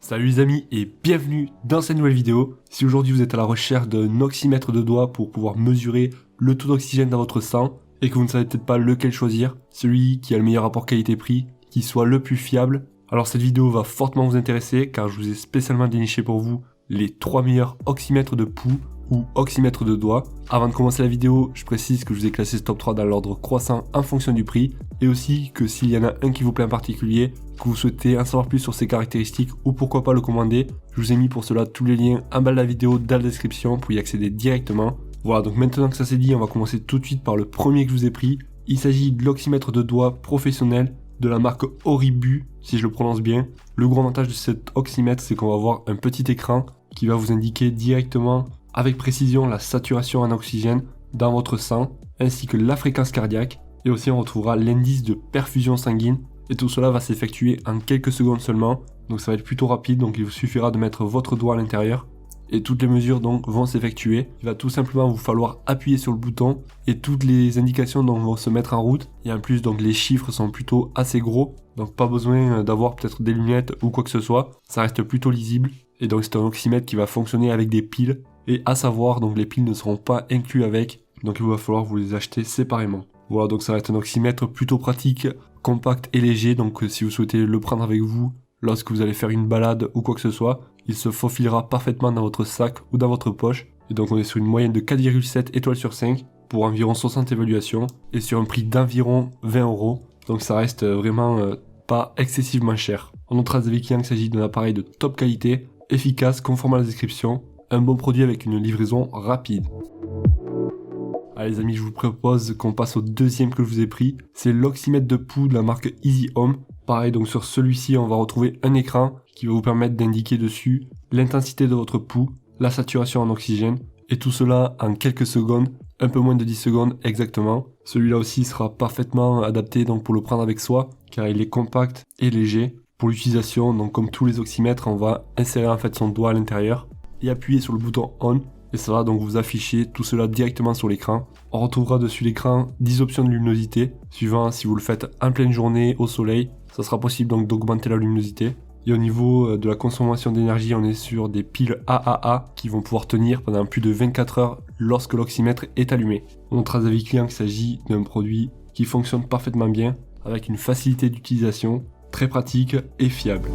Salut les amis et bienvenue dans cette nouvelle vidéo. Si aujourd'hui vous êtes à la recherche d'un oxymètre de doigts pour pouvoir mesurer le taux d'oxygène dans votre sang et que vous ne savez peut-être pas lequel choisir, celui qui a le meilleur rapport qualité-prix, qui soit le plus fiable, alors cette vidéo va fortement vous intéresser car je vous ai spécialement déniché pour vous les 3 meilleurs oxymètres de pouls ou oxymètres de doigts. Avant de commencer la vidéo, je précise que je vous ai classé ce top 3 dans l'ordre croissant en fonction du prix et aussi que s'il y en a un qui vous plaît en particulier, que vous souhaitez en savoir plus sur ses caractéristiques ou pourquoi pas le commander, je vous ai mis pour cela tous les liens en bas de la vidéo dans la description pour y accéder directement. Voilà, donc maintenant que ça c'est dit, on va commencer tout de suite par le premier que je vous ai pris. Il s'agit de l'oxymètre de doigts professionnel de la marque Oribu, si je le prononce bien. Le gros avantage de cet oxymètre, c'est qu'on va avoir un petit écran qui va vous indiquer directement avec précision la saturation en oxygène dans votre sang, ainsi que la fréquence cardiaque, et aussi on retrouvera l'indice de perfusion sanguine, et tout cela va s'effectuer en quelques secondes seulement, donc ça va être plutôt rapide, donc il vous suffira de mettre votre doigt à l'intérieur, et toutes les mesures donc vont s'effectuer. Il va tout simplement vous falloir appuyer sur le bouton, et toutes les indications donc vont se mettre en route, et en plus donc les chiffres sont plutôt assez gros, donc pas besoin d'avoir peut-être des lunettes ou quoi que ce soit, ça reste plutôt lisible, et donc c'est un oxymètre qui va fonctionner avec des piles, et à savoir, donc les piles ne seront pas inclus avec, donc il va falloir vous les acheter séparément. Voilà, donc ça va être un oxymètre plutôt pratique, compact et léger, donc si vous souhaitez le prendre avec vous lorsque vous allez faire une balade ou quoi que ce soit, il se faufilera parfaitement dans votre sac ou dans votre poche. Et donc on est sur une moyenne de 4,7 étoiles sur 5 pour environ 60 évaluations et sur un prix d'environ 20 €, donc ça reste vraiment pas excessivement cher. On notera avec qu'il s'agit d'un appareil de top qualité, efficace, conforme à la description, un bon produit avec une livraison rapide. Allez les amis, je vous propose qu'on passe au deuxième que je vous ai pris, c'est l'oxymètre de pouls de la marque Easy Home. Pareil, donc sur celui-ci on va retrouver un écran qui va vous permettre d'indiquer dessus l'intensité de votre pouls, la saturation en oxygène, et tout cela en quelques secondes, un peu moins de 10 secondes exactement. Celui-là aussi sera parfaitement adapté donc pour le prendre avec soi, car il est compact et léger. Pour l'utilisation, donc comme tous les oxymètres, on va insérer en fait son doigt à l'intérieur et appuyer sur le bouton ON, et ça va donc vous afficher tout cela directement sur l'écran. On retrouvera dessus l'écran 10 options de luminosité, suivant si vous le faites en pleine journée au soleil, ça sera possible donc d'augmenter la luminosité. Et au niveau de la consommation d'énergie, on est sur des piles AAA qui vont pouvoir tenir pendant plus de 24 heures lorsque l'oxymètre est allumé. On notera à avis client qu'il s'agit d'un produit qui fonctionne parfaitement bien, avec une facilité d'utilisation, très pratique et fiable.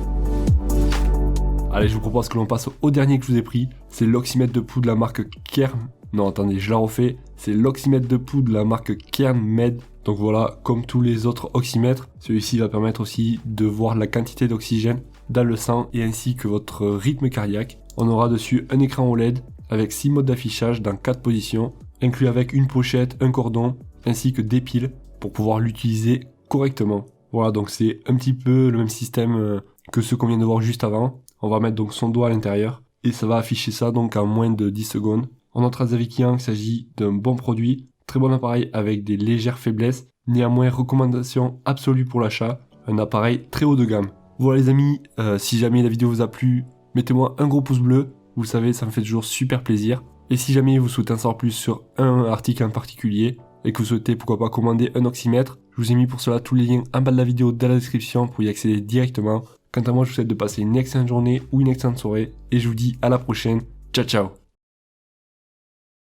Allez, je vous propose que l'on passe au dernier que je vous ai pris, c'est l'oxymètre de pouls de la marque Kern. Non, attendez, je la refais. C'est l'oxymètre de pouls de la marque KernMed. Donc voilà, comme tous les autres oxymètres, celui-ci va permettre aussi de voir la quantité d'oxygène dans le sang et ainsi que votre rythme cardiaque. On aura dessus un écran OLED avec 6 modes d'affichage dans 4 positions, inclus avec une pochette, un cordon, ainsi que des piles pour pouvoir l'utiliser correctement. Voilà, donc c'est un petit peu le même système que ce qu'on vient de voir juste avant. On va mettre donc son doigt à l'intérieur et ça va afficher ça donc en moins de 10 secondes. On notera avec qu'il s'agit d'un bon produit, très bon appareil avec des légères faiblesses, néanmoins recommandation absolue pour l'achat, un appareil très haut de gamme. Voilà les amis, si jamais la vidéo vous a plu, mettez-moi un gros pouce bleu, vous savez ça me fait toujours super plaisir. Et si jamais vous souhaitez en savoir plus sur un article en particulier et que vous souhaitez pourquoi pas commander un oxymètre, je vous ai mis pour cela tous les liens en bas de la vidéo dans la description pour y accéder directement. Quant à moi, je vous souhaite de passer une excellente journée ou une excellente soirée et je vous dis à la prochaine. Ciao ciao.